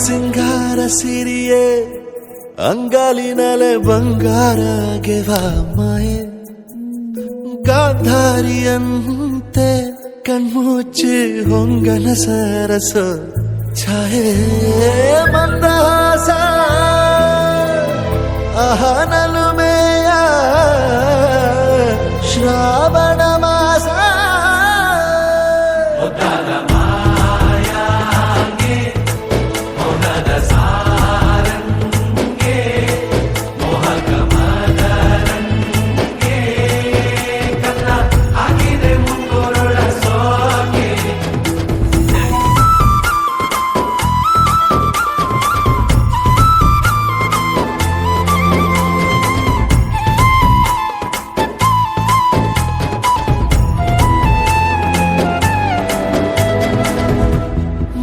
ಸಿಂಗಾರ ಸಿರಿಯೇ ಅಂಗಾಲಿನಲೆ ಬಂಗಾರ ಗೆವಾ ಮಾಯೆ ಗಾಂಧಾರಿಯಂತೆ ಕಣ್ಮುಚ್ಚಿ ಹೊಂಗನ ಸರಸ ಛಾಯೆ ಮಂದಹಾಸ ಅಹನಲುಮೆಯ ಶ್ರಾವಣ ಮಾಸ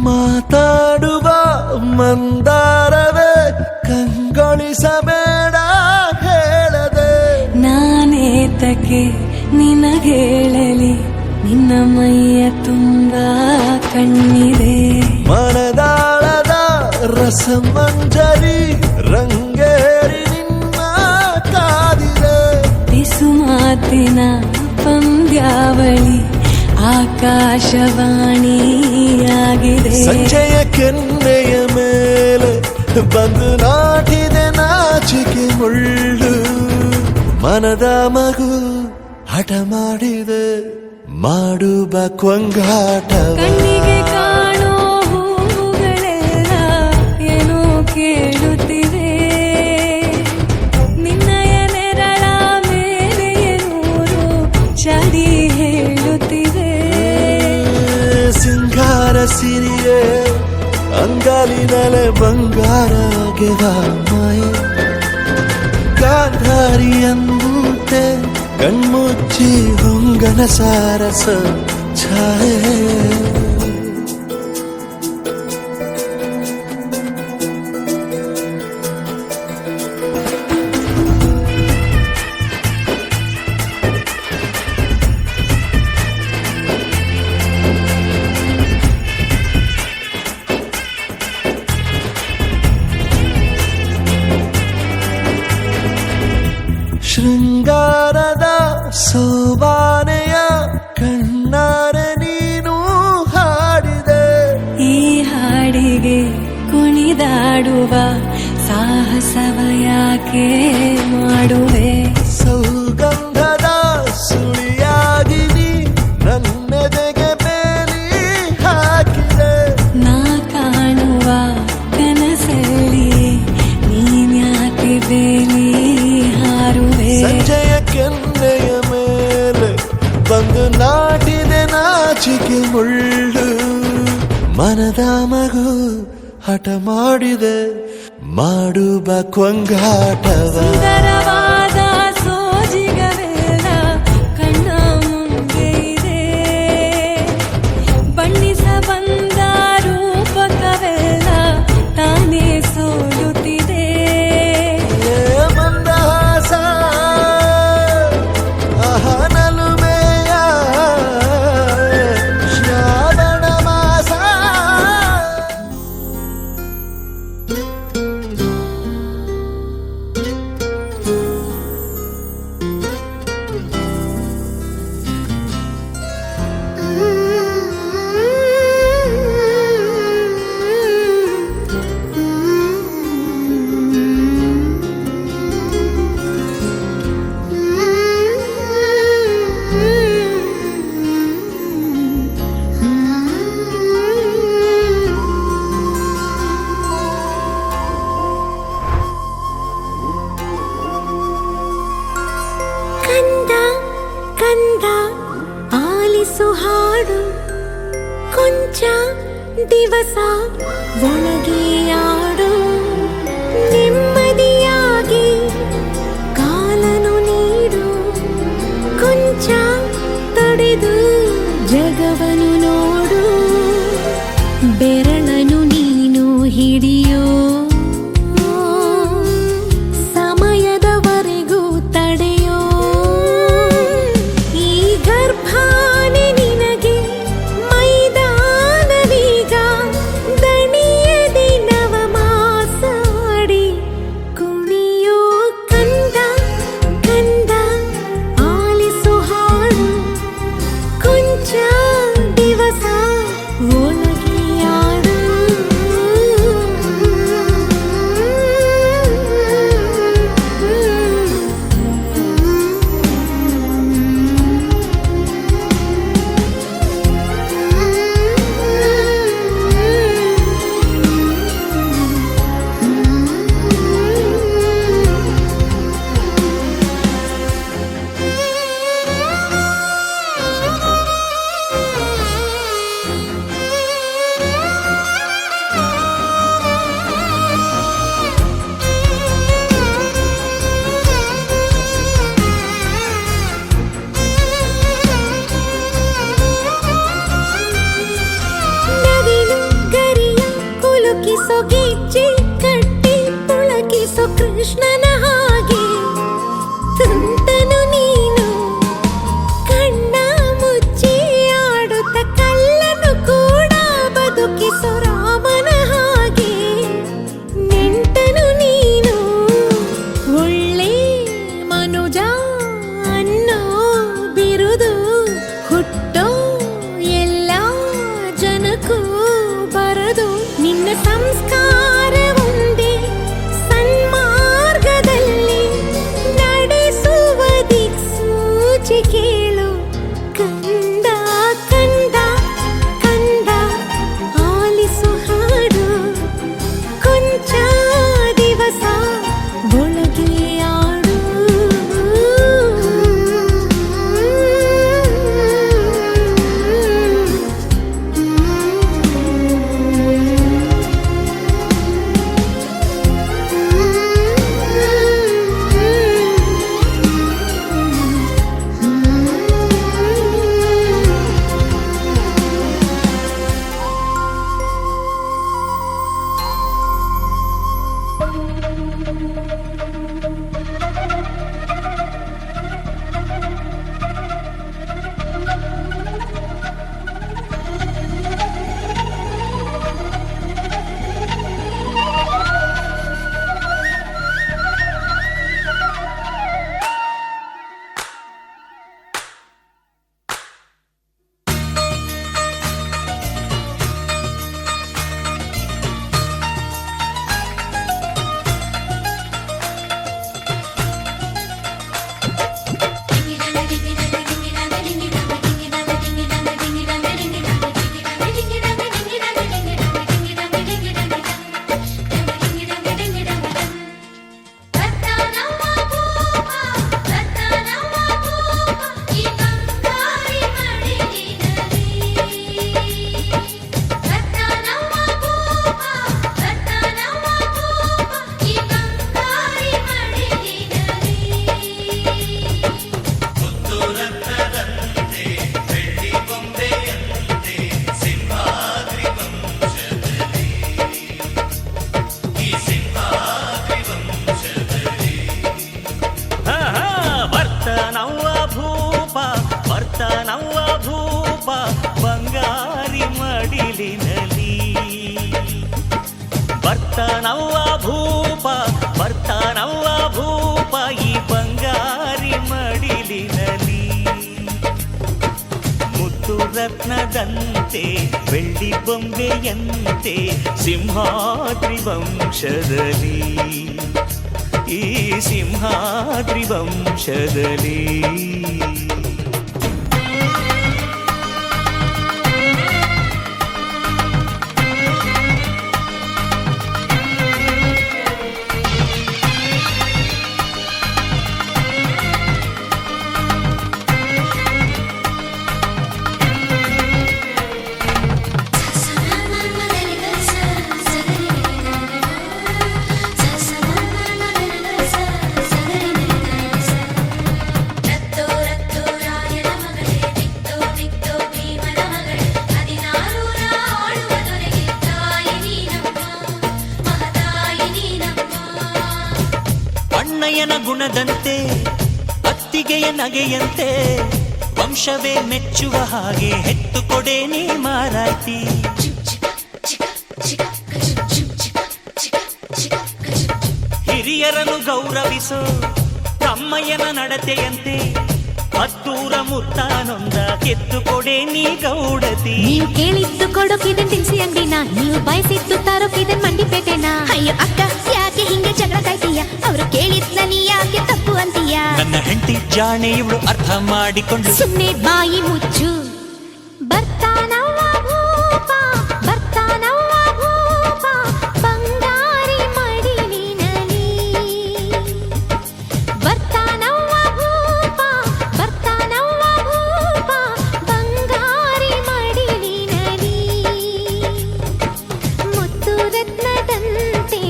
ಮಾತಾಡುವ ಮಂದಾರವೇ ಕಂಗೊಳಿಸಬೇಡ ಹೇಳದೆ ನಾನೇತಕ್ಕೆ ನಿನಗೇಳಲಿ ನಿನ್ನ ಮೈಯ ತುಂಬ ಕಣ್ಣಿದೆ ಮನದಾಳದ ರಸಮಂಜರಿ ರಂಗೇರಿ ನಿನ್ನ ಕಾದಿದೆ ಬಿಸು ಮಾತಿನ ಪಂದ್ಯಾವಳಿ ಆಕಾಶವಾಣಿಯಾಗಿದೆ ಸಂಜೆಯ ಕೆನ್ನೆಯ ಮೇಲೆ ಬಂದು ನಾಟಿದೆ ನಾಚಿಕೆ ಮುಳ್ಳು ಮನದ ಮಗು ಹಠ ಮಾಡಿದೆ ಮಾಡುವ ಕೊಂಗಾಟವ ಕಣ್ಣಿಗೆ ಕಾಣೋ ಹೂಗಳೆಲ್ಲ ಏನೋ ಕೇಳುತ್ತಿವೆ ನಿನ್ನಯ ನೆರಳ ಮೇಲೆ ನೂರು ಚಡಿ ಹೇಳುತ್ತಿವೆ ಸಿಂಗಾರ ಸಿರಿಯೇ ಅಂಗಾಲಿನಲೆ ಬಂಗಾರ ಗೆವಾ ಮಾಯೆ ಗಾಂಧಾರಿಯಂತೆ ಕಣ್ಮುಚ್ಚಿ ಹೊಂಗನ ಸಾರಸ ಛಾಯೆ ಶೃಂಗಾರದ ಸೋಬಾನೆಯ ಕಣ್ಣಾರೆ ನೀನು ಹಾಡಿದೆ. ಈ ಹಾಡಿಗೆ ಕುಣಿದಾಡುವ ಸಾಹಸವ ಯಾಕೆ ಮಾಡುವೆ? ಸೌಗಂಧದ ಸುಳಿಯಾಗಿ ನೀ ನನ್ನೆದೆಗೆ ಬೇಲಿ ಹಾಕಿದೆ. ನಾ ಕಾಣುವ ಕನಸಲ್ಲಿ ನೀನ್ಯಾಕೆ ಬೇಲಿ ಹಾರುವೆ? ಸಂಜೆಯ ಕೆನ್ನೆಯ ಮೇಲೆ ಬಂದು ನಾಟಿದೆ ನಾಚಿಕೆ ಮುಳ್ಳು. ಮನದ ಮಗು ಹಠ ಮಾಡಿದೆ ಮಾಡುವ ಕೊಂಗಾಟವ. ಸುಂದರವಾದ ಸೋಜಿಗವೆಲ್ಲ ಕಣ್ಣ ಮುಂದೆ ಇದೆ. ಬಣ್ಣಿಸ ಬಂದ ರೂಪಕವೆಲ್ಲ ತಾನೇ ಸೋಲುತ್ತಿದೆ. ಮಂದಹಾಸ ಅಹನಲುಮೆಯ ಶ್ರಾವಣ ಮಾಸ. ಕಂದ ಕಂದ ಆಲಿಸು ಹಾಡು, ಕೊಂಚ ದಿವಸ ಒಳಗೆ ಆಡು. ನೆಮ್ಮದಿಯಾಗಿ ಕಾಲನು ನೀಡು, ಕೊಂಚ ತಡೆದು ಜಗವನು ನೋಡು. ಬೆರಳನು ನೀನು ಹಿಡಿಯೋ, ಸಮಯದವರೆಗೂ ತಡೆಯೋ. ಈ ಗರ್ಭಾನೆ ನಿನಗೆ ಮೈದಾನವೀಗ, ದಣಿಯದೆ ನವಮಾಸಾಡಿ ಕುಣಿಯೋ. ಕಂದ ಕಂದ ಆಲಿಸು ಹಾಡು, ಕೊಂಚ ದಿವಸ ಒಳಗೆ ಆಡು. ನವಿಲು ಗರಿಯ ಕುಲುಕಿಸೋ ಗೆಜ್ಜೆ ಕಟ್ಟಿ ಪುಳಕಿಸೋ ಕೃಷ್ಣನ ಹಾಗೆ ತುಂಟನು ನೀನು. ಕಣ್ಣ ಮುಚ್ಚಿ ಆಡುತ್ತ ಕಲ್ಲನು ಕೂಡ ಬದುಕಿಸೋ ರಾಮನ ಹಾಗೆ ನೆಂಟನು ನೀನು. ಒಳ್ಳೆ ಮನುಜ ಅನ್ನೋ ಬಿರುದು ಹುಟ್ಟೋ ಎಲ್ಲ ಜನಕ್ಕೂ ಬರದು. ನಿನ್ನ ಸಂಸ್ಕಾರ ಒಂದೇ ಸನ್ಮಾರ್ಗದ ಬರ್ತಾನವ್ವ ಭೂಪ ಬರ್ತಾನವ್ವ ಭೂಪ ಈ ಬಂಗಾರಿ ಮಡಿಲಿನಲ್ಲಿ ಮುತ್ತು ರತ್ನದಂತೆ ಬೆಳ್ಳಿ ಬೊಂಬೆಯಂತೆ ಸಿಂಹಾದ್ರಿ ವಂಶದಲ್ಲಿ ಈ ಸಿಂಹಾದ್ರಿ ವಂಶದಲ್ಲಿ ಅಣ್ಣಯ್ಯನ ಗುಣದಂತೆ ಅತ್ತಿಗೆಯ ನಗೆಯಂತೆ ವಂಶವೇ ಮೆಚ್ಚುವ ಹಾಗೆ ಹೆತ್ತು ಕೊಡೆ ನೀ ಮಾರಾಯ್ತಿ ಹಿರಿಯರನ್ನು ಗೌರವಿಸೋ ತಮ್ಮಯ್ಯನ ನಡತೆಯಂತೆ ಹತ್ತೂರ ಮುತ್ತಾನೊಂದ ಕೆತ್ತು ಕೊಡೆ ನೀ ಗೌಡತಿ ನೀವು ಕೇಳಿದ್ದು ಕೊಡೋಕಿದನ್ ತಿನ್ಸಿ ಅಂಗಡಿನ ನೀವು ಬಯಸಿದ್ದು ತರೋಕಿದನ್ ಮಂಡಿಪೇಟೆನ ಅಯ್ಯೋ ಅಕ್ಕ ಯಾಕೆ ಹಿಂಗೆ ಜಗಳ ಕಾಯ್ತೀಯ ಅವರು ಕೇಳಿದ್ನ ನೀ ಯಾಕೆ ತಪ್ಪು ಅಂತೀಯ ನನ್ನ ಹೆಂಡತಿ ಜಾಣೆ ಇವಳು ಅರ್ಥ ಮಾಡಿಕೊಂಡು ಸುಮ್ಮನೆ ಬಾಯಿ ಮುಚ್ಚು ಬರ್ತಾನವ್ವ ಭೂಪ ಬರ್ತಾನವ್ವ ಭೂಪ ಬಂಗಾರಿ ಮಡಿಲಿನಲ್ಲಿ ಬರ್ತಾನವ್ವ ಭೂಪ ಬರ್ತಾನವ್ವ ಭೂಪ ಬಂಗಾರಿ ಮಡಿಲಿನಲ್ಲಿ ಮುತ್ತು ರತ್ನದಂತೆ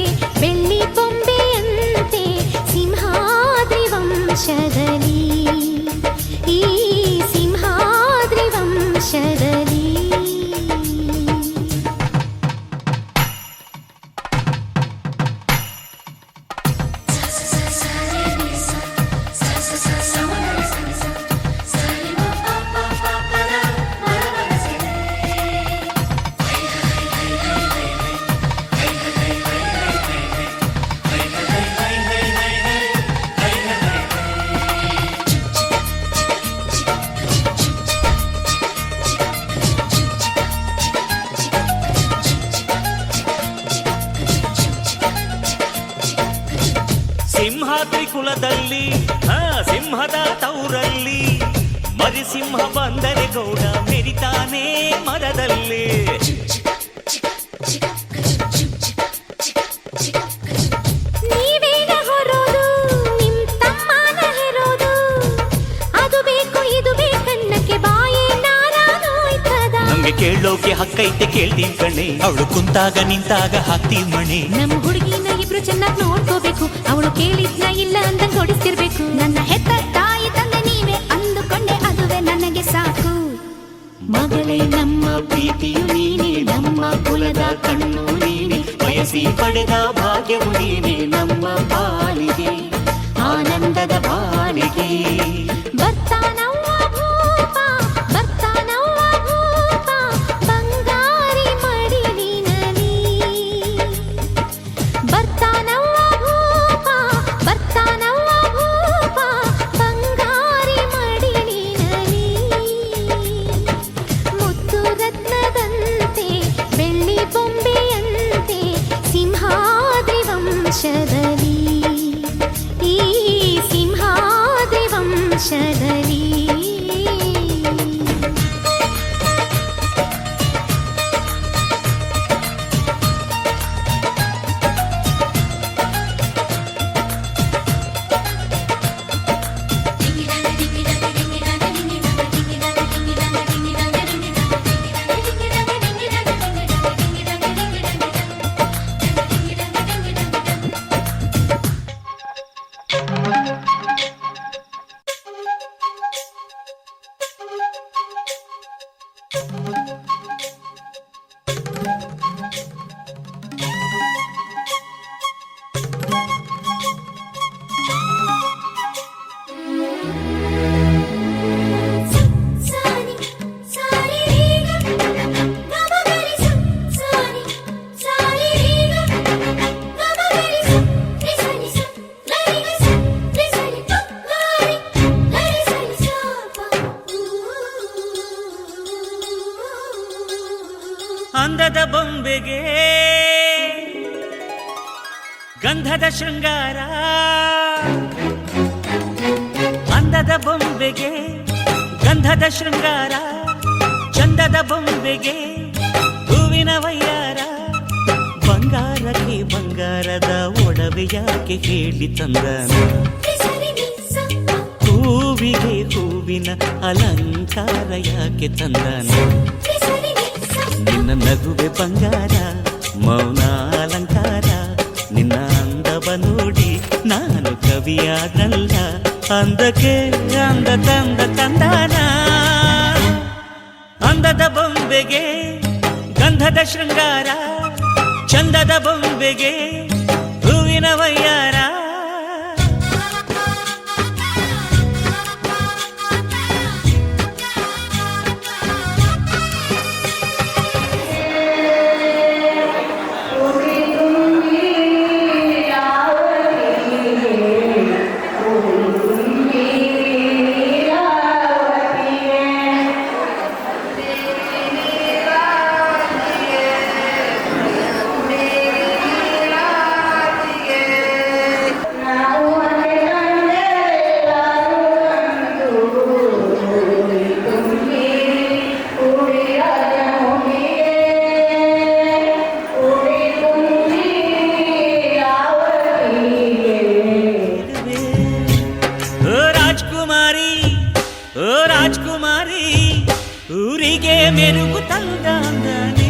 ಬೆಳ್ಳಿ ಬೊಂಬೆಯಂತೆ ಸಿಂಹಾದ್ರಿ ವಂಶದಲ್ಲಿ ಈ ಸಿಂಹಾದ್ರಿ ವಂಶದಲ್ಲಿ ಸಿಂಹಾದ್ರಿ ಕುಲದಲ್ಲಿ ಸಿಂಹದ ತೌರಲ್ಲಿ ಮರಿಸಿಂಹ ಬಂದರೆ ಗೌಡ ಮೆರಿತಾನೆ ಮರದಲ್ಲಿ ನೀವೇನ ಹೊರೋದು ನಿಮ್ ತಮ್ಮನ ಹೆರೋದು ಅದು ಬೇಕು ಇದು ಬೇಕನ್ನಕ್ಕೆ ಬಾಯೇ ನಾರಾನೋಯ್ತದ ನಮ್ಗೆ ಕೇಳೋಕೆ ಹಕ್ಕೈತೆ ಕೇಳ್ತೀವಿ ಕಣೆ ಅವಳು ಕುಂತಾಗ ನಿಂತಾಗ ಹಾಕ್ತೀವಿ ಮಣೆ ನಮ್ಮ ಹುಡುಗಿನ ಇಬ್ರು ಚೆನ್ನಾಗಿ ನೋಡ್ಕೋಬೇಕು ಅವಳು ಕೇಳಿದ್ನ ಇಲ್ಲ ಅಂತ ಕೊಡಿಸ್ತಿರ್ಬೇಕು ನನ್ನ ಹೆತ್ತ ತಾಯಿ ತಂದೆ ನೀವೇ ಅಂದುಕೊಂಡೆ ಅದುವೇ ನನಗೆ ಸಾಕು ಮಗಳೇ ನಮ್ಮ ಪ್ರೀತಿಯು ನೀನೆ ನಮ್ಮ ಕುಲದ ಕಣ್ಣು ನೀನೆ ಬಯಸಿ ಪಡೆದ ಭಾಗ್ಯವು ನೀನೆ ನಮ್ಮ ಪಾಲಿಗೆ ಆನಂದದ ಬಾಳಿಗೆ ಬರ್ತಾನವ್ವ ಭೂಪ ಬರ್ತಾನವ್ವ ಭೂಪ ಬಂಗಾರಿ ಮಡಿಲಿನಲ್ಲಿ ಬರ್ತಾನವ್ವ ಭೂಪ ಬರ್ತಾನವ್ವ ಭೂಪ ಬಂಗಾರಿ ಮಡಿಲಿನಲ್ಲಿ ಮುತ್ತು ರತ್ನದಂತೆ ಬೆಳ್ಳಿ ಬೊಂಬೆಯಂತೆ ಸಿಂಹಾದ್ರಿ ವಂಶದಲ್ಲಿ ಈ ಸಿಂಹಾದ್ರಿ ವಂಶದಲ್ಲಿ ಗಂಧದ ಶೃಂಗಾರ ಅಂದದ ಬೊಂಬೆಗೆ ಗಂಧದ ಶೃಂಗಾರ ಚಂದದ ಬೊಂಬೆಗೆ ಹೂವಿನ ವಯ್ಯಾರ ಬಂಗಾರಕ್ಕೆ ಬಂಗಾರದ ಒಡವೆ ಯಾಕೆ ಹೇಳಿ ತಂದನು ಹೂವಿಗೆ ಹೂವಿನ ಅಲಂಕಾರ ಯಾಕೆ ತಂದನು ನಿನ್ನ ನಗುವೆ ಬಂಗಾರ ಮೌನ ಅಲಂಕಾರ ನಿನ್ನ ಅಂದವ ನೋಡಿ ನಾನು ಕವಿಯಾದಲ್ಲ ಅಂದಕ್ಕೆ ಅಂದ ತಂದ ತಂದಾನ ಅಂದದ ಬೊಂಬೆಗೆ ಗಂಧದ ಶೃಂಗಾರ ಚಂದದ ಬೊಂಬೆಗೆ ಹೂವಿನ ವಯ್ಯಾರ ರಾಜ್ಕುಮಾರಿ ಊರಿಗೆ ಮೆರುಗು ತಂದಾನೆ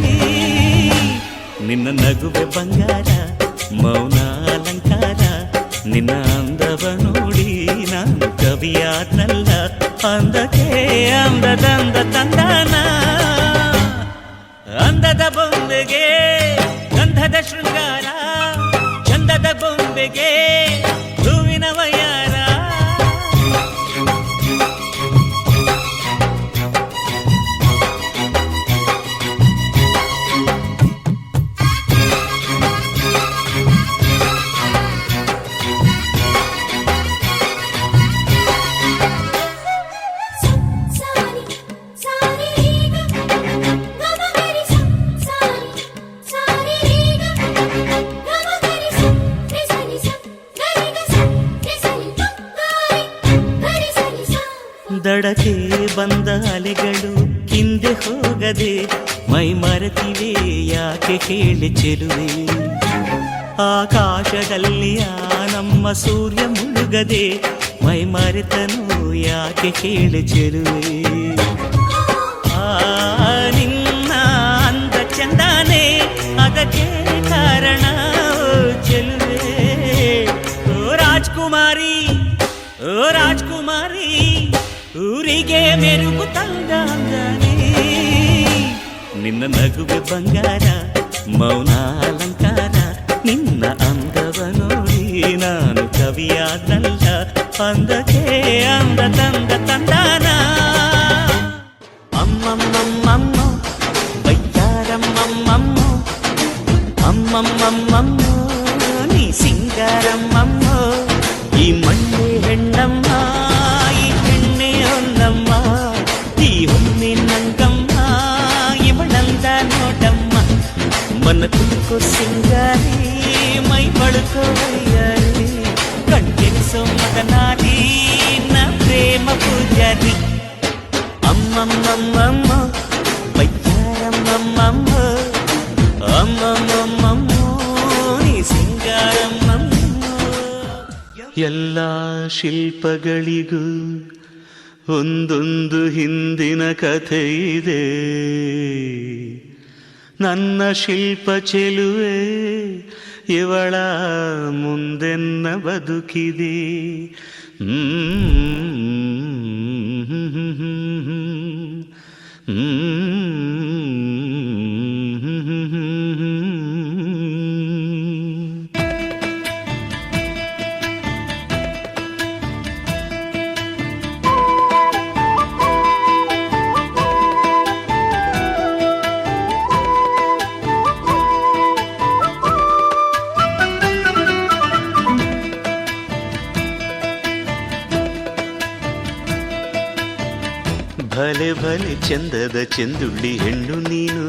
ನಿನ್ನ ನಗುವೆ ಬಂಗಾರ ಮೌನ ಅಲಂಕಾರ ನಿನ್ನ ಅಂದವ ನೋಡಿ ನಾನು ಕವಿಯಾದ್ನಲ್ಲ ಅಂದಕ್ಕೆ ಅಂದದಂದ ತಂದಾನ ಅಂದದ ಬೊಂಬೆಗೆ ಗಂಧದ ಶೃಂಗಾರ ಚಂದದ ಬೊಂಬೆಗೆ ಹೂವಿನ ವಯ್ಯಾರ ದಡಕ್ಕೆ ಬಂದ ಅಲೆಗಳು ಹಿಂದೆ ಹೋಗದೆ ಮೈ ಮರೆತಿವೆ ಯಾಕೆ ಕೇಳಿ ಚೆಲುವೆ ಆಕಾಶದಲ್ಲಿ ಆ ನಮ್ಮ ಸೂರ್ಯ ಮುಳುಗದೆ ಮೈ ಮರೆತನು ಯಾಕೆ ಕೇಳಿ ಚೆಲುವೆ ಆ ನಿನ್ನ ಅಂದ ಚಂದಾನೆ ಅದಕ್ಕೆ ಕಾರಣ ಚೆಲುವೆ ಓ ರಾಜ್ಕುಮಾರಿ ಓ ರಾಜ್ಕುಮಾರಿ ಊರಿಗೆ ಮೆರುಗು ತಂದಾನೆ ನಿನ್ನ ನಗುವೆ ಬಂಗಾರ ಮೌನ ಅಲಂಕಾರ ನಿನ್ನ ಅಂದವ ನೋಡಿ ನಾನು ಕವಿಯಾದಲ್ಲ ಅಂದಕ್ಕೆ ಅಂದ ತಂದ ತಂದಾನ ಅಮ್ಮಮ್ಮಮ್ಮಮ್ಮ ಬಯ್ಯಾರಮ್ಮಮ್ಮಮ್ಮ ಅಮ್ಮಮ್ಮಮ್ಮಮ್ಮ ನೀ ಸಿಂಗಾರಮ್ಮಮ್ಮ ಈ ಮಣ್ಣೆ ಹೆಣ್ಣಮ್ಮ ಈ ಹುಣ್ಣಿನಂಗಮ್ಮ ಇವಳಂದ ನೋಡಮ್ಮ ಮನ ತುಳ್ಕೋ ಸಿಂಗಾರಿ ಮೈ ಬಳುಕೋ ವಯ್ಯಾರಿ ಕಣ್ಗೆನಿಸೋ ಮದನಾರಿ ನ ಪ್ರೇಮ ಪೂಜಾರಿ ಅಮ್ಮಮ್ಮಮ್ಮಮ್ಮ ಬಯ್ಯಾರಮ್ಮಮ್ಮ ಅಮ್ಮಮ್ಮಮ್ಮಮ್ಮ ನೀ ಸಿಂಗಾರಮ್ಮಮ್ಮ ಎಲ್ಲ ಶಿಲ್ಪಗಳಿಗೂ ಒಂದೊಂದು ಹಿಂದಿನ ಕಥೆ ಇದೆ ನನ್ನ ಶಿಲ್ಪ ಚೆಲುವೆ ಇವಳ ಮುಂದೆನ್ನ ಬದುಕಿದೆ ಭಲೆ ಭಲೆ ಚಂದದ ಚೆಂದುಳ್ಳಿ ಹೆಣ್ಣು ನೀನು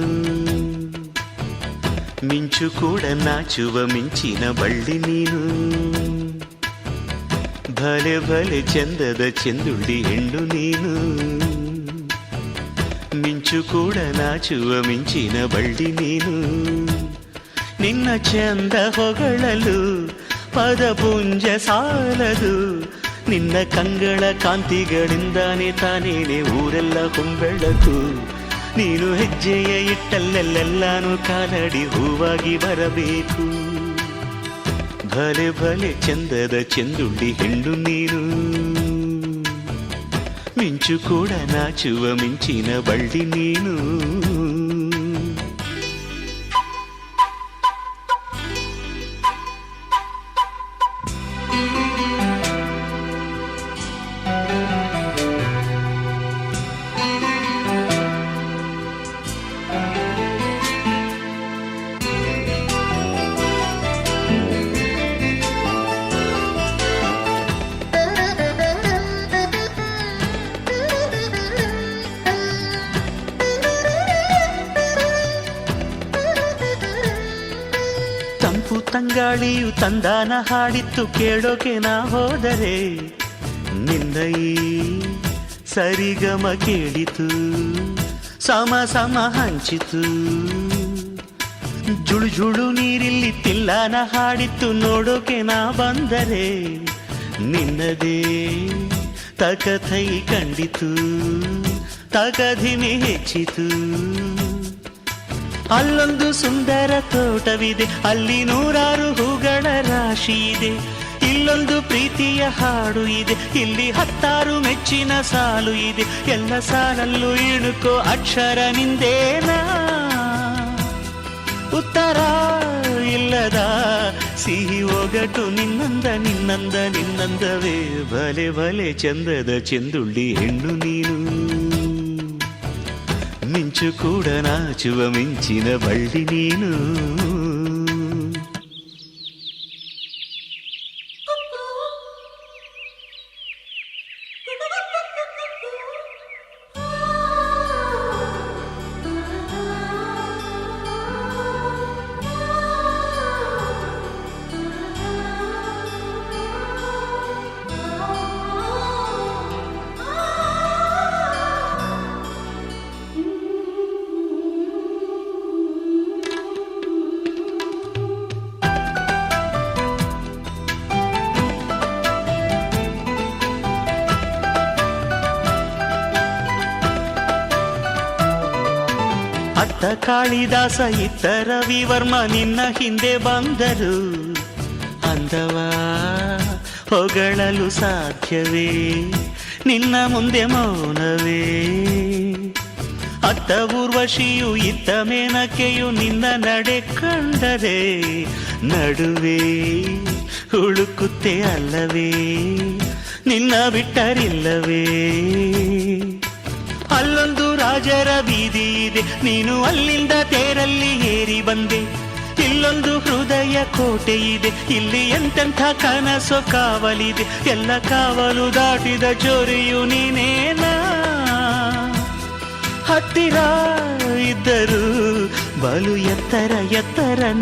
ಮಿಂಚು ಕೂಡ ನಾಚುವ ಮಿಂಚಿನ ಬಳ್ಳಿ ನೀನು ಭಲೆ ಭಲೆ ಚಂದದ ಚೆಂದುಳ್ಳಿ ಹೆಣ್ಣು ನೀನು ಮಿಂಚು ಕೂಡ ನಾಚುವ ಮಿಂಚಿನ ಬಳ್ಳಿ ನೀನು ನಿನ್ನ ಚಂದ ಹೊಗಳಲು ಪದಪುಂಜ ಸಾಲದು ನಿನ್ನ ಕಂಗಳ ಕಾಂತಿಗಳಿಂದಾನೆ ತಾನೇನೆ ಊರೆಲ್ಲ ಹೊಂಬೆಳಕು ನೀನು ಹೆಜ್ಜೆಯ ಇಟ್ಟಲ್ಲೆಲ್ಲೆಲ್ಲಾನು ಕಾಲಡಿ ಹೂವಾಗಿ ಬರಬೇಕು ಭಲೆ ಭಲೆ ಚಂದದ ಚೆಂದುಳ್ಳಿ ಹೆಣ್ಣು ನೀನು ಮಿಂಚು ಕೂಡ ನಾಚುವ ಮಿಂಚಿನ ಬಳ್ಳಿ ನೀನು ತಂಪು ತಂಗಾಳಿಯು ತಂದಾನ ಹಾಡಿತ್ತು ಕೇಳೋಕೆ ನಾ ಹೋದರೆ ನಿನ್ನ ಈ ಸರಿಗಮ ಕೇಳಿತು ಸಮ ಸಮ ಹಂಚಿತು ಜುಳು ಜುಳು ನೀರಿಲ್ಲಿ ತಿಲ್ಲಾನ ಹಾಡಿತ್ತು ನೋಡೋಕೆ ನಾ ಬಂದರೆ ನಿನ್ನದೇ ತಕಥೈ ಕಂಡಿತು ತಗಧಿಮೆ ಹೆಚ್ಚಿತು ಅಲ್ಲೊಂದು ಸುಂದರ ತೋಟವಿದೆ ಅಲ್ಲಿ ನೂರಾರು ಹೂಗಳ ರಾಶಿ ಇದೆ ಇಲ್ಲೊಂದು ಪ್ರೀತಿಯ ಹಾಡು ಇದೆ ಇಲ್ಲಿ 10 ಮೆಚ್ಚಿನ ಸಾಲು ಇದೆ ಎಲ್ಲ ಸಾಲಲ್ಲೂ ಇಣುಕೋ ಅಕ್ಷರ ನಿಂದೇನಾ ಉತ್ತರ ಇಲ್ಲದ ಸಿಹಿ ಒಗಟು ನಿನ್ನಂದವೇ ಭಲೆ ಭಲೆ ಚಂದದ ಚೆಂದುಳ್ಳಿ ಹೆಣ್ಣು ನೀನು ಮಿಂಚು ಕೂಡ ನಾಚುವ ಮಿಂಚಿನ ಬಳ್ಳಿ ನೀನು ಅತ್ತ ಕಾಳಿದಾಸ ಇತ್ತ ರವಿವರ್ಮ ನಿನ್ನ ಹಿಂದೆ ಬಂದರು ಅಂದವ ಹೊಗಳಲು ಸಾಧ್ಯವೇ ನಿನ್ನ ಮುಂದೆ ಮೌನವೇ ಅತ್ತ ಊರ್ವಶಿಯು ಇತ್ತ ಮೇನಕೆಯು ನಿನ್ನ ನಡೆ ಕಂಡರೆ ನಡುವೆ ಹುಡುಕುತ್ತೆ ಅಲ್ಲವೇ ನಿನ್ನ ಬಿಟ್ಟರಿಲ್ಲವೇ ಅಲ್ಲೊಂದು ರಾಜರ ಬೀದಿ ಇದೆ ನೀನು ಅಲ್ಲಿಂದ ತೇರಲ್ಲಿ ಏರಿ ಬಂದೆ ಇಲ್ಲೊಂದು ಹೃದಯ ಕೋಟೆ ಇದೆ ಇಲ್ಲಿ ಎಂತೆಂಥ ಕನಸು ಕಾವಲಿದೆ ಎಲ್ಲ ಕಾವಲು ದಾಟಿದ ಚೋರಿಯು ನೀನೇನಾ ಹತ್ತಿರ ಇದ್ದರು ಬಲು ಎತ್ತರ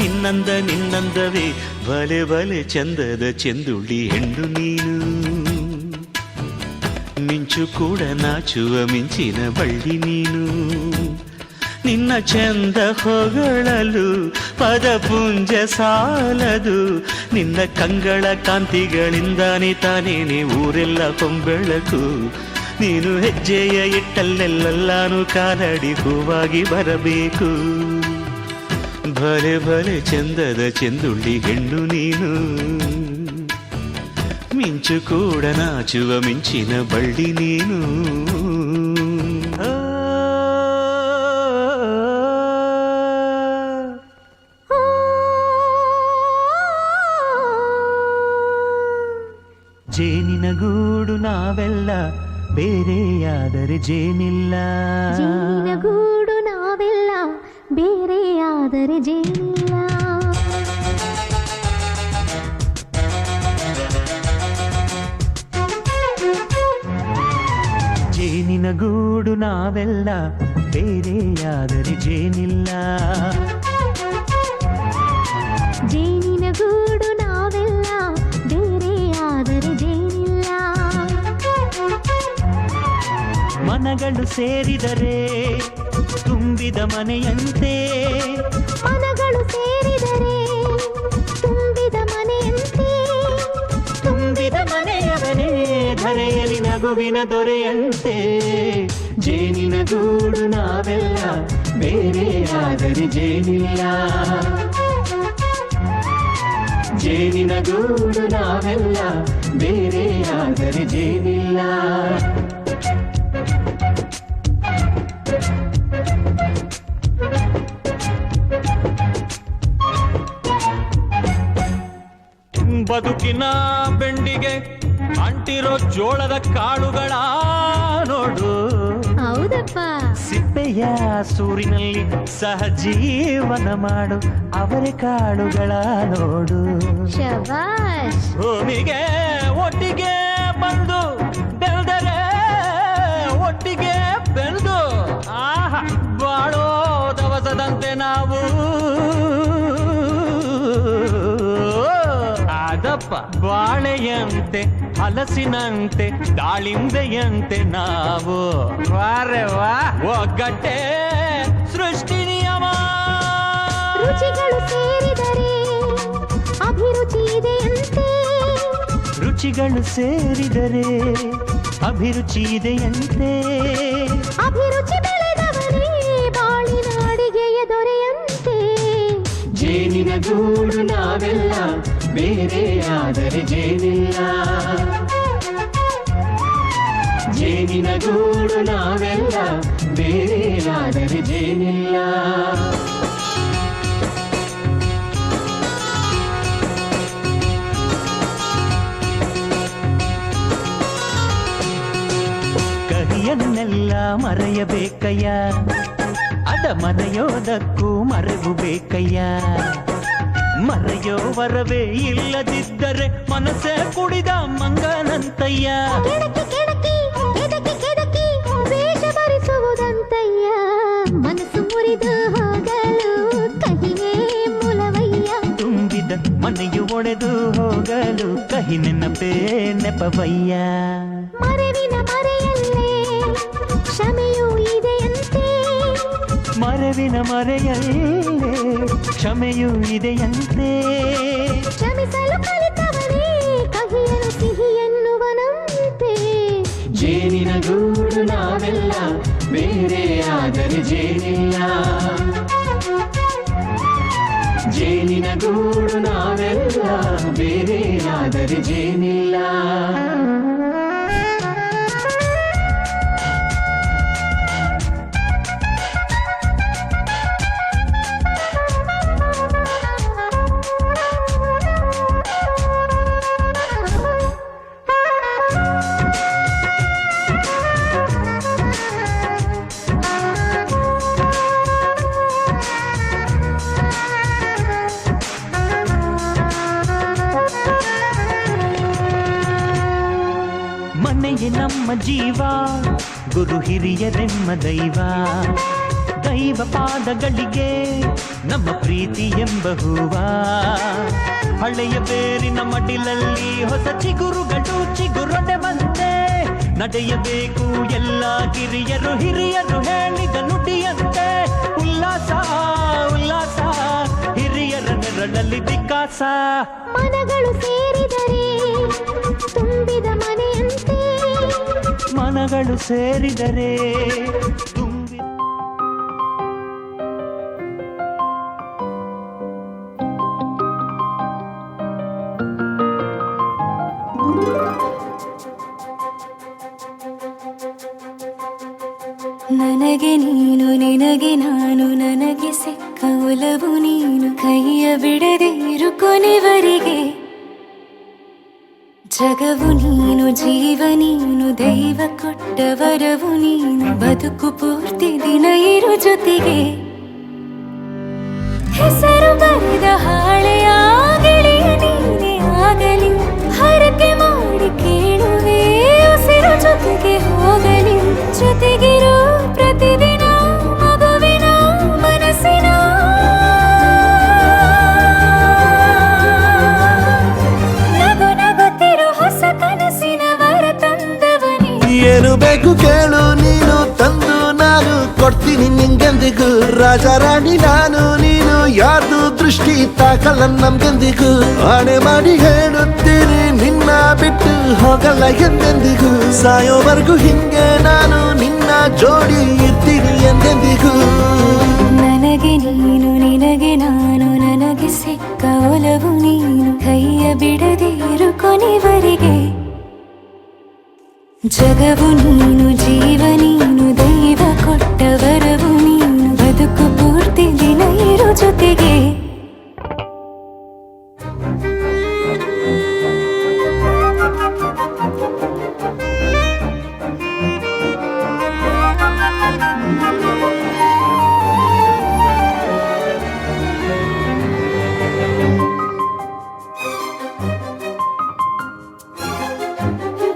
ನಿನ್ನಂದವೇ ಬಲೆ ಬಲೆ ಚಂದದ ಚೆಂದುಳ್ಳಿ ಹೆಣ್ಣು ನೀನು ಮಿಂಚು ಕೂಡ ನಾಚುವ ಮಿಂಚಿನ ಬಳ್ಳಿ ನೀನು ನಿನ್ನ ಚಂದ ಹೊಗಳಲು ಪದಪುಂಜ ಸಾಲದು ನಿನ್ನ ಕಂಗಳ ಕಾಂತಿಗಳಿಂದಾನೆ ತಾನೇನೆ ಊರೆಲ್ಲ ಹೊಂಬೆಳಕು ನೀನು ಹೆಜ್ಜೆಯ ಇಟ್ಟಲ್ಲೆಲ್ಲಾನು ಕಾಲಡಿ ಹೂವಾಗಿ ಬರಬೇಕು ಭಲೆ ಭಲೆ ಚಂದದ ಚೆಂದುಳ್ಳಿ ಹೆಣ್ಣು ನೀನು ಮಿಂಚು ಕೂಡ ನಾಚುವ ಮಿಂಚಿನ ಬಳ್ಳಿ ನೀನು ಜೇನಿನ ಗೂಡು ನಾವೆಲ್ಲ ಬೇರೆಯಾದರೆ ಜೇನಿಲ್ಲ ಜೇನಿನ ಗೂಡು ನಾವೆಲ್ಲ ಬೇರೆಯಾದರೆ ಜೇನಿಲ್ಲ ಜೇನಿನ ಗೂಡು ನಾವೆಲ್ಲ ಬೇರೆಯಾದರೆ ಜೇನಿಲ್ಲ ಜೇನಿನ ಗೂಡು ನಾವೆಲ್ಲ ಬೇರೆ ಆದರೆ ಜೇನಿಲ್ಲ. ಮನಗಳು ಸೇರಿದರೆ ತುಂಬಿದ ಮನೆಯಂತೆ, ಮನಗಳು ಸೇರಿದರೆ ತುಂಬಿದ ಮನೆಯಂತೆ, ತುಂಬಿದ ಮನೆಯವನೇ ಧರೆಯಲ್ಲಿ ನಗುವಿನ ದೊರೆಯಂತೆ. ಜೇನಿನ ಗೂಡು ನಾವೆಲ್ಲ ಬೇರೆ ಆದರೆ ಜೇನಿಲ್ಲ. ಜೇನಿನ ಗೂಡು ನಾವೆಲ್ಲ ಬೇರೆ ಆದರೆ ಜೇನಿಲ್ಲ. ಬದುಕಿನ ಬೆಂಡಿಗೆ ಅಂಟಿರೋ ಜೋಳದ ಕಾಳುಗಳ ನೋಡು. ಹೌದಪ್ಪ. ಸಿಪ್ಪೆಯ ಸೂರಿನಲ್ಲಿ ಸಹಜೀವನ ಮಾಡು ಅವರೆ ಕಾಳುಗಳ ನೋಡು. ಶಬಾಷ್. ಭೂಮಿಗೆ ಒಟ್ಟಿಗೆ ಬಂದು ಬೆಳೆದರೆ ಒಟ್ಟಿಗೆ ಬೆಳೆದು ಆಹಾ ಬಾಳೋ ದವಸದಂತೆ ನಾವು. ಅದಪ್ಪ ಬಾಳೆಯಂತೆ ಹಲಸಿನಂತೆ ದಾಳಿಂಬೆಯಂತೆ ನಾವು. ವಾರೆ ವಾ ಒಗ್ಗಟ್ಟೆ ಸೃಷ್ಟಿ ನಿಯಮ. ರುಚಿಗಳು ಸೇರಿದರೆ ಅಭಿರುಚಿ ಇದೆಯಂತೆ, ರುಚಿಗಳು ಸೇರಿದರೆ ಅಭಿರುಚಿ ಇದೆಯಂತೆ. ಅಭಿರುಚಿ ಬೆಳೆದವನೇ ಬಾಳಿನ ಅಡಿಗೆಯ ದೊರೆಯಂತೆ. ಜೇನಿನ ಗೂಡು ನಾವೆಲ್ಲ ಬೇರೆ ಆದರೆ ಜೇನಿಲ್ಲ. ಜೇನಿನ ಗೂಡು ನಾವೆಲ್ಲ ಬೇರೆ ಆದರೆ ಜೇನಿಲ್ಲ. ಕಹಿಯನ್ನೆಲ್ಲ ಮರೆಯಬೇಕಯ್ಯ, ಅದ ಮರೆಯೋದಕ್ಕೂ ಮರೆವು ಬೇಕಯ್ಯ. ಮರೆಯೋ ವರವೇ ಇಲ್ಲದಿದ್ದರೆ ಮನಸ್ಸೇ ಕುಡಿದ ಮಂಗನಂತಯ್ಯ. ಕೆಡಕಿ ಕೆಡಕಿ ಕೆದಕಿ ಕೆದಕಿ ವೇಷ ಭರಿಸುವುದಂತಯ್ಯ. ಮನಸ್ಸು ಮುರಿದು ಹೋಗಲು ಕಹಿನೇ ಮೂಲವಯ್ಯ. ತುಂಬಿದ ಮನೆಯು ಒಡೆದು ಹೋಗಲು ಕಹಿ ನೆನಪೇ ನೆಪವಯ್ಯ. ಮರೆವಿನ ಮರೆಯಲ್ಲೇ ಕ್ಷಮೆಯೂ ಇದೆಯಂತೆ, ಮರೆವಿನ ಮರೆಯಲ್ಲೇ ಕ್ಷಮೆಯೂ ಇದೆಯಂತೆ. ಕ್ಷಮಿಸಲು ಕಲಿತವನೇ ಕಹಿಯನು ಸಿಹಿ ಎನ್ನುವನಂತೆ. ಜೇನಿನ ಗೂಡು ನಾವೆಲ್ಲ ಬೇರೆ ಆದರೆ ಜೇನಿಲ್ಲ. ಜೇನಿನ ಗೂಡು ನಾವೆಲ್ಲ ಬೇರೆ ಆದರೆ ಜೇನಿಲ್ಲ. ಮನೆಯೇ ನಮ್ಮ ಜೀವ, ಗುರು ಹಿರಿಯರೆಮ್ಮ ದೈವ. ದೈವ ಪಾದಗಳಿಗೆ ನಮ್ಮ ಪ್ರೀತಿ ಎಂಬ ಹೂವ. ಹಳೆಯ ಬೇರಿನ ಮಡಿಲಲ್ಲಿ ಹೊಸ ಚಿಗುರುಗಳು ಚಿಗುರೊಡೆ ಬಂದೆ. ನಡೆಯಬೇಕು ಎಲ್ಲ ಕಿರಿಯರು ಹಿರಿಯರು ಹೇಳಿದ ನುಡಿಯಂತೆ. ಉಲ್ಲಾಸ ಉಲ್ಲಾಸ ಹಿರಿಯರ ನೆರಳಲ್ಲಿ ವಿಕಾಸ. ಮನಗಳು ಸೇರಿದರೆ ತುಂಬಿದ ಮನೆಯಂತೆ, ಮನಗಳು ಸೇರಿದರೆ ತುಂಬಿದ. ನನಗೆ ನೀನು ನಿನಗೆ ನಾನು, ನನಗೆ ಸಿಕ್ಕ ಒಲವು ನೀನು. ಕೈಯ ಬಿಡದೆ ಇರು ಕೊನೆವರೆಗೆ. ಜಗವು ನೀನು ಜೀವ ನೀನು, ದೈವ ಕೊಟ್ಟ ವರವು ನೀನು. ಬದುಕು ಪೂರ್ತಿ ದಿನ ಇರು ಜೊತೆಗೆ. ಹೆಸರು ಬರೆದ ಹಾಳೆಯಾಗಲಿ ನೀನೇ ಆಗಲಿ. ಹರಕೆ ಮಾಡಿ ಕೇಳುವೆ ಉಸಿರು ಜೊತೆಗೆ ಹೋಗಲಿ. ಜೊತೆಗಿರೋ ಪ್ರತಿದಿನ ಮಗುವಿನ ಮನಸ್ಸಿನ ಏನು ಬೇಕು ಕೇಳು ನೀನು ತಂದು ನಾನು ಕೊಡ್ತೀನಿ ನಿಂಗೆಂದಿಗೂ ರಾಜ ರಾಣಿ ನಾನು ನೀನು ಯಾರ್ದು ದೃಷ್ಟಿ ತಾಕಲ್ಲ ನಮ್ಗೆಂದಿಗೂ ಆಣೆ ಮಾಡಿ ಹೇಳುತ್ತೀನಿ ನಿನ್ನ ಬಿಟ್ಟು ಹೋಗಲ್ಲ ಎಂದೆಂದಿಗೂ ಸಾಯೋವರೆಗೂ ಹಿಂಗೆ ನಾನು ನಿನ್ನ ಜೋಡಿ ಇರ್ತೀನಿ ಎಂದೆಂದಿಗೂ ನನಗೆ ನೀನು ನಿನಗೆ ನಾನು ನನಗೆ ಸಿಕ್ಕ ಒಲವು ನೀನು ಕೈಯ ಬಿಡದೆ ಇರು ಕೊನೆವರೆಗೆ ಜಗವು ನೀನು ಜೀವ ನೀನು ದೈವ ಕೊಟ್ಟ ವರವು ನೀನು ಬದುಕು ಪೂರ್ತಿ ದಿನ ಇರು ಜೊತೆಗೆ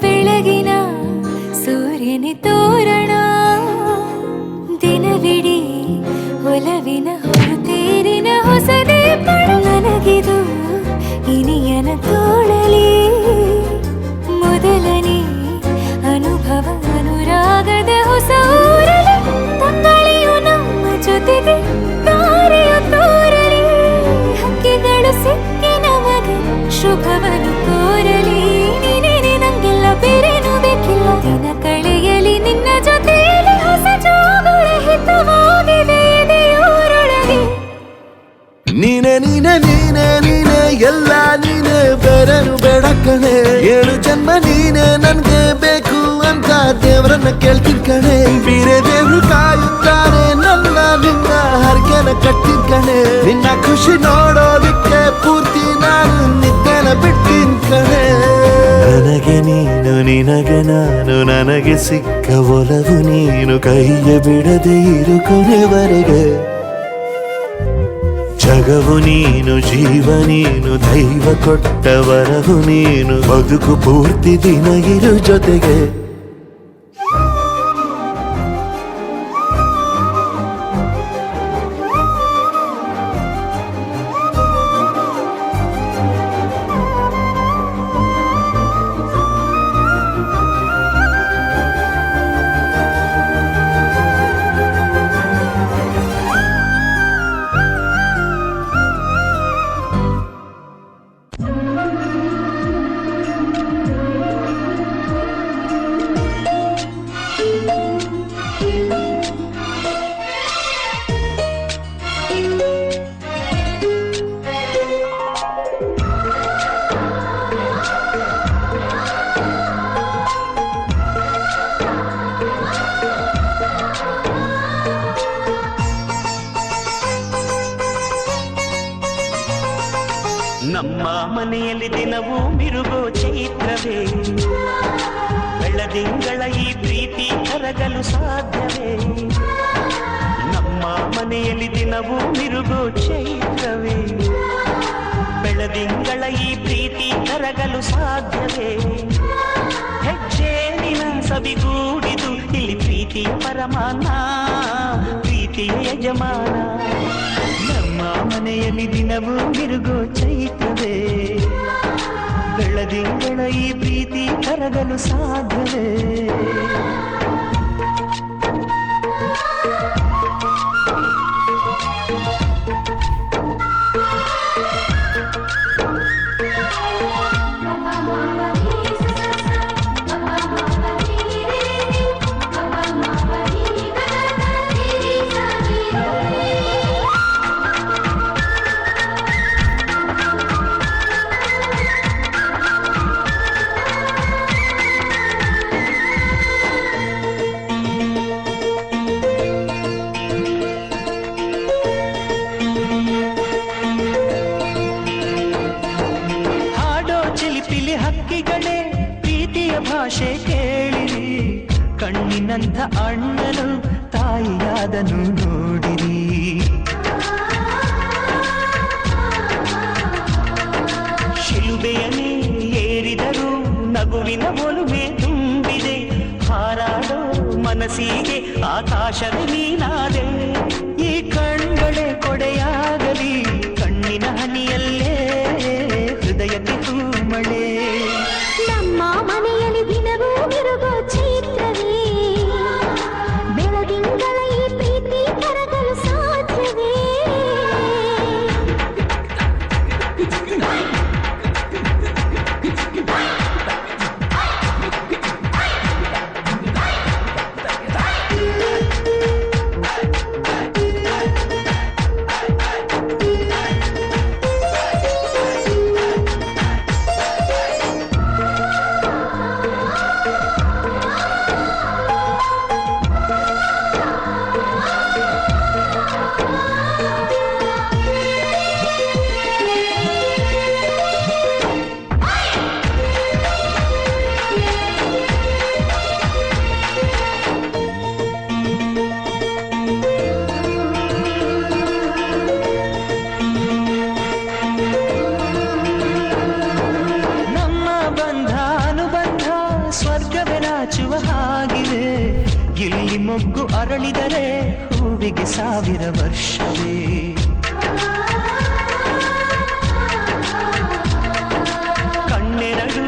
ಬೆಳಗಿನ ಸೂರ್ಯನ ತೋರಣ ದಿನವಿಡೀ ಒಲವಿನ ಹೊರತೇರಿನ ಹೊಸದೇ ಪಡ ನನಗಿದು ಇನಿಯನ ತೋಳಲಿ ಮೊದಲನೇ ಅನುಭವ ಅನುರಾಗದ ಹೊಸ ಊರಲಿ ತಂಗಳಿಯು ನಮ್ಮ ಜೊತೆಗೆ ತಾರೆಯು ತೋರಲಿ ಹಕ್ಕಿಗಳು ಸಿಕ್ಕಿ ನಮಗೆ ಶುಭವನ್ನು ಕೋರಲಿ ಬೇರೇನು ಬೇಕಿಲ್ಲ ದಿನ ಕಳೆಯಲಿ ನಿನ್ನ ಜೊತೆಯಲ್ಲಿ ಹೊಸ ಜೋಗುಳ ಹಿತವಾಗಿದೆ ದೇವರೊಳಗೆ ನೀನೆ ನೀನೆ ನೀನೆ ನೀನೆ ಎಲ್ಲ ನೀನೆ ಬೇರೆನು ಬೇಡ ಕಣೆ 7 ಜನ್ಮ ನೀನೆ ನನ್ಗೆ ಬೇಕು ಅಂತ ದೇವ್ರನ್ನ ಕೇಳ್ತೀನಿ ಕಣೆ ಬೇರೆ ದೇವ್ರು ಕಾಯುತ್ತಾನೆ ನನ್ನ ನಿನ್ನ ಹರಕೆನ ಕಟ್ಟಿನ ಕಣೆ ನಿನ್ನ ಖುಷಿ ನೋಡೋದಿಕ್ಕೆ ಪೂರ್ತಿ ನಾನು ನಿದ್ದೆನ ಬಿಟ್ಟಿನ್ ಕಣೆ ನನಗೆ ನೀನು ನಿನಗೆ ನಾನು ನನಗೆ ಸಿಕ್ಕ ಒಲವು ನೀನು ಕೈಯ ಬಿಡದೆ ಇರು ಕೊನೆವರೆಗೆ ಜಗವು ನೀನು ಜೀವ ನೀನು ದೈವ ಕೊಟ್ಟ ವರವು ನೀನು ಬದುಕು ಪೂರ್ತಿ ದಿನ ಇರು ಜೊತೆಗೆ ನಮ್ಮ ಮನೆಯಲ್ಲಿ ದಿನವೂ ಮಿರುಗೋ ಚೈತ್ರವೇ ಬೆಳದಿಂಗಳ ಈ ಪ್ರೀತಿ ಕರಗಲು ಸಾಧ್ಯವೇ ನಮ್ಮ ಮನೆಯಲ್ಲಿ ದಿನವೂ ಮಿರುಗೋ ಚೈತ್ರವೇ ಬೆಳದಿಂಗಳ ಈ ಪ್ರೀತಿ ಕರಗಲು ಸಾಧ್ಯವೇ ಹೆಜ್ಜೇನಿನ ಸಬಿಗೂಡಿದು ಇಲ್ಲಿ ಪ್ರೀತಿಯ ಪರಮಾನ ಪ್ರೀತಿಯ ಯಜಮಾನ ನಮ್ಮ ಮನೆಯಲ್ಲಿ ದಿನವೂ ಮಿರುಗೋ ಚೈತ್ರವೇ ಬೆಳದಿಂಗಳ ಈ ಪ್ರೀತಿ ಕರಗಲು ಸಾಧ್ಯವೇ ಹಕ್ಕಿಗಳೇ ಪ್ರೀತಿಯ ಭಾಷೆ ಕೇಳಿರಿ ಕಣ್ಣಿನಂಥ ಅಣ್ಣನು ತಾಯಿಯಾದನು ನೋಡಿರಿ ಶಿಲುಬೆಯನೇ ಏರಿದರು ನಗುವಿನ ಒಲುಮೆ ತುಂಬಿದೆ ಹಾರಾಡೋ ಮನಸ್ಸಿಗೆ ಆಕಾಶವೇ ನೀನಾದೆ ಈ ಕಣ್ಗಳೇ ಕೊಡೆಯಾಗಲಿ ಕಣ್ಣಿನ ಹನಿಯಲ್ಲೇ ಹೃದಯಕ್ಕೆ ತೂಮಳೆ ನಮ್ಮ ಮನೆಯಲ್ಲಿ ದಿನವೂ ಮಿರುಗೋ ಚೈತ್ರ ಅರಳಿದರೆ ಹೂವಿಗೆ 1000 ವರ್ಷವೇ. ಕಣ್ಣೆರಡು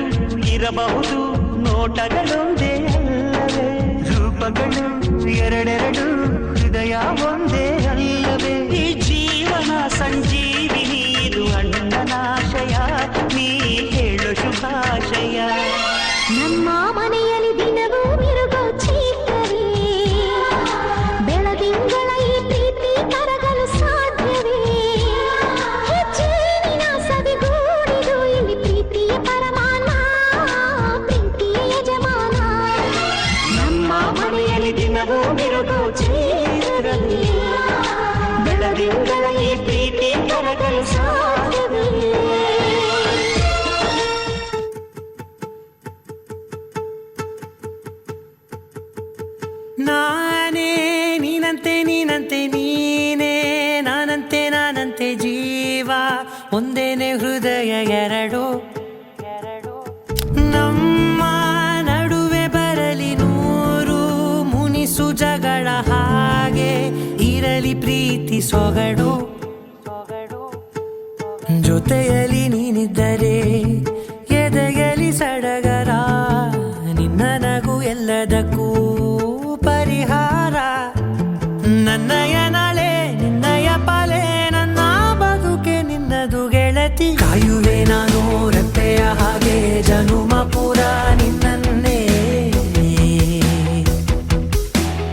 ಇರಬಹುದು ನೋಟಗಳೊಂದೇ ಅಲ್ಲವೇ, ರೂಪಗಳು ಎರಡೆರಡು ಹೃದಯ ಒಂದೇ ಅಲ್ಲವೇ. ಈ ಜೀವನ ಸಂಜೀವಿನಿ ಇದು ಅಣ್ಣನಾಶಯ, ನೀ ಹೇಳು ಶುಭಾಶಯ. ನಮ್ಮ ಮನೆಯಲ್ಲಿ ದಿನವೂ ಮಿರುಗೋ ಚೀಕರಿ, ಬೆಳದಿಂಗಳ ಈ ಪ್ರೀತಿ ಕರಗಲು ಸಾಧ್ಯವೇ. ಹೆಚ್ಚೇನಿನ ಸವಿಗೂಡಿದು ಇಲ್ಲಿ ಪ್ರೀತಿಯ ಪರಮಾನ, ಪ್ರೀತಿಯ ಯಜಮಾನ. ನಮ್ಮ ಮನೆಯಲ್ಲಿ ದಿನವೂ ಮಿರುಗೋ ಚೀರಲಿ, ಬೆಳದಿಂಗಳ ಈ ಪ್ರೀತಿ ಕರಗಲು ಸಾಧ್ಯವೇ. ನಾನೇ ನೀನಂತೆ ನೀನಂತೆ ನೀನೇ, ನಾನಂತೆ ನಾನಂತೆ ಜೀವ ಒಂದೇನೆ ಹೃದಯ ಎರಡು. ನಮ್ಮ ನಡುವೆ ಬರಲಿ 100 ಮುನಿಸು ಜಗಳ, ಹಾಗೆ ಇರಲಿ ಪ್ರೀತಿ ಸೊಗಡು. ಜೊತೆಯಲ್ಲಿ ನೀನಿದ್ದರೆ ಎದೆಯಲಿ ಸಡಗರ, ನಿನ್ನ ನಗು ಎಲ್ಲದಕ್ಕೂ ಪರಿಹಾರ. ನನ್ನಯ ನಾಳೆ ನಿನ್ನಯ ಪಾಲೆ, ನನ್ನ ಬದುಕೆ ನಿನ್ನದು ಗೆಳತಿ. ಕಾಯುವೆ ನಾನು ರೆಪ್ಪೆಯ ಹಾಗೆ ಜನುಮ ಪುರ ನಿನ್ನನ್ನೇ,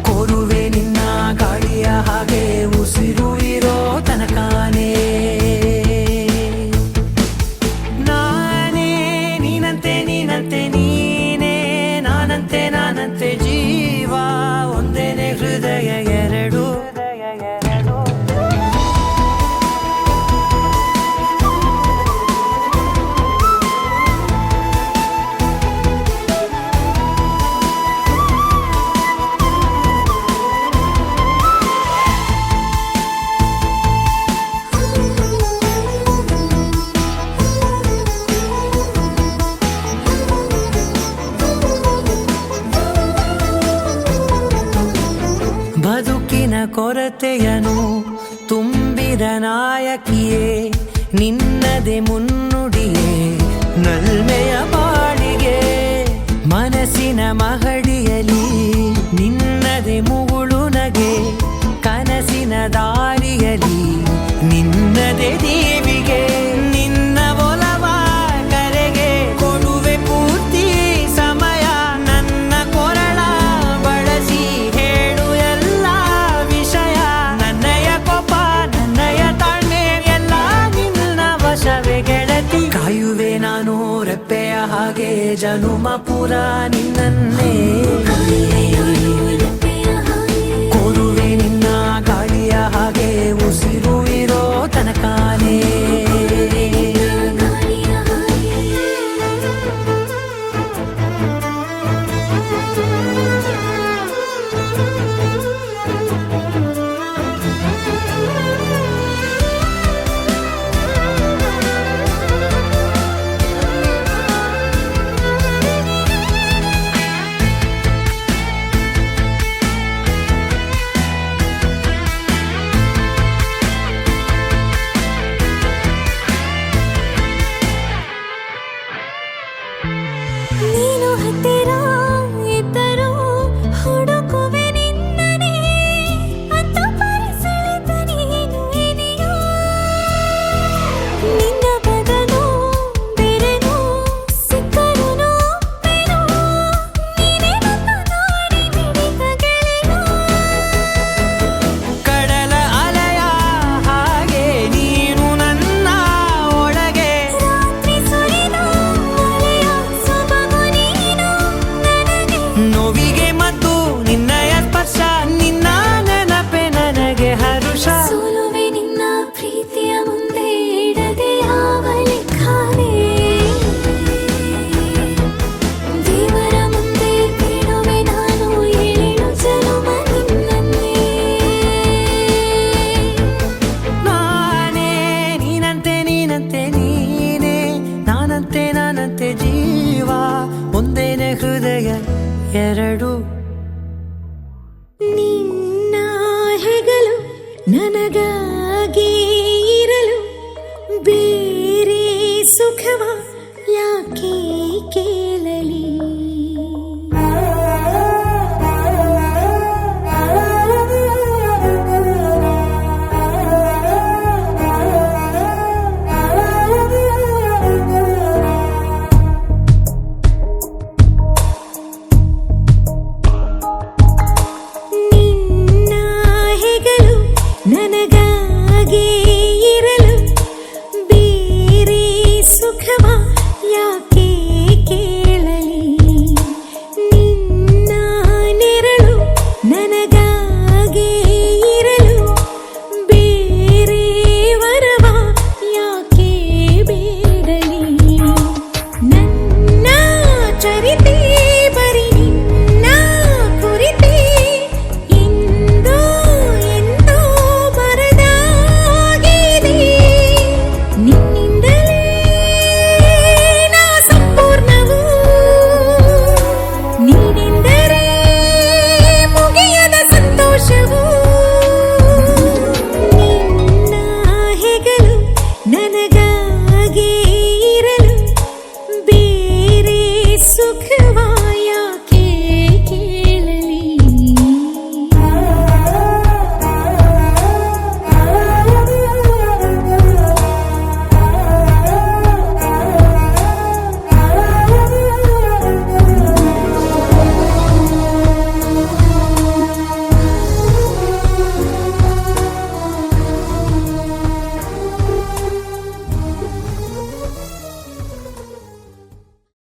ಕೋರುವೆ ನಿನ್ನ ಗಾಳಿಯ ಹಾಗೆ ಉಸಿರು ಇರೋ ತನಕಾನೇ. ನಾನೇ ನೀನಂತೆ ನೀನಂತೆ ನೀನೇ, ನಾನಂತೆ ನಾನಂತೆ ಜೀವ ಒಂದೇನೆ ಹೃದಯ ಎರಡು. ಬದುಕಿನ ಕೊರತೆಯನು ತುಂಬಿದ ನಾಯಕಿಯೇ, ನಿನ್ನದೆ ಮುನ್ನುಡಿಯೇ ನಲ್ಮೆಯ ಬಾಳಿಗೆ. ಮನಸ್ಸಿನ ಮಹಡಿಯಲಿ ನಿನ್ನದೆ ಮುಗುಳು ನಗೆ, ಕನಸಿನ ದಾರಿಯಲಿ ನಿನ್ನದೆ ದೀವಿಗೆ. ನಿನ್ನ ಒಲವ ಕರೆಗೆ ಕೊಡುವೆ ಪೂರ್ತಿ ಸಮಯ, ನನ್ನ ಕೊರಳ ಬಳಸಿ ಹೇಳು ಎಲ್ಲ ವಿಷಯ. ನನ್ನಯ ಕೋಪ ನನ್ನಯ ತಾಳ್ಮೆ ಎಲ್ಲ ನಿನ್ನ ವಶವೇ ಗೆಳತಿ. ಕಾಯುವೆ ನಾನು ರೆಪ್ಪೆಯ ಹಾಗೆ ಜನುಮ ಪುರ ನಿನ್ನನ್ನೇ, ಕೋರುವೆ ನಿನ್ನ ಗಾಳಿಯ ಹಾಗೆ ಉಸಿರು ಇರೋ ತನಕಾನೇ. ಮುಖವ